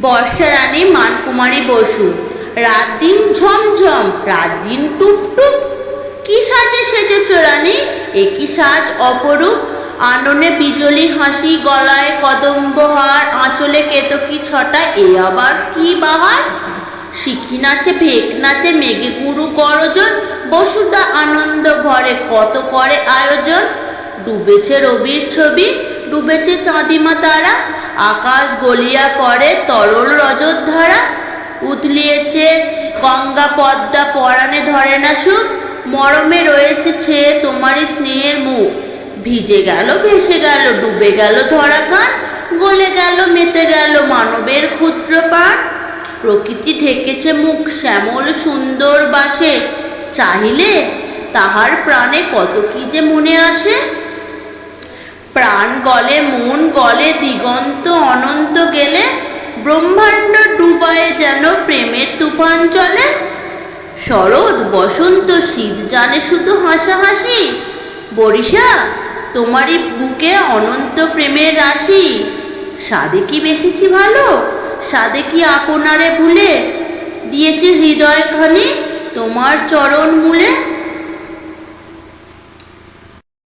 বর্ষা রানী মানকুমারী বসু। রাত দিন ঝমঝম, রাত দিন টুকটুক। কি সাজে সেজেছ রানী, একই সাজ অপরূপ। আননে বিজলি হাসি, গলায় কদম্বহার, আঁচলে কেতকী ছটা, এ আবার কি বাহার। শিখি নাচে, ভেক নাচে, মেঘে গুরু গরজন। বসুদা আনন্দ ভরে কত করে আয়োজন। ডুবেছে রবির ছবি, ডুবেছে চাঁদিমা তারা। আকাশ গলিয়া পড়ে তরল রজত ধারা। উথলিয়েছে গঙ্গা পদ্মা, পরাণে ধরে না সুখ। মরমে রয়েছে ছেয়ে তোমারই স্নেহের মুখ। ভিজে গেল, ভেসে গেল, ডুবে গেল ধরা কান। গলে গেল, মেতে গেল মানবের ক্ষুদ্র প্রাণ। প্রকৃতি ঢেকেছে মুখ শ্যামল সুন্দর বাসে। চাহিলে তাহার প্রাণে কত কি যে মনে আসে। প্রাণ গলে, মন গলে, দিগন্ত অনন্ত গেলে। ব্রহ্মাণ্ড ডুবায় যেন প্রেমের তুফান চলে। শরৎ বসন্ত শীত জানে শুধু হাসাহাসি। বরিশা তোমারই বুকে অনন্ত প্রেমের রাশি। সাদে কি বেসেছি ভালো, সাদে কি আপনারে ভুলে দিয়েছি হৃদয়খানি তোমার চরণ মূলে।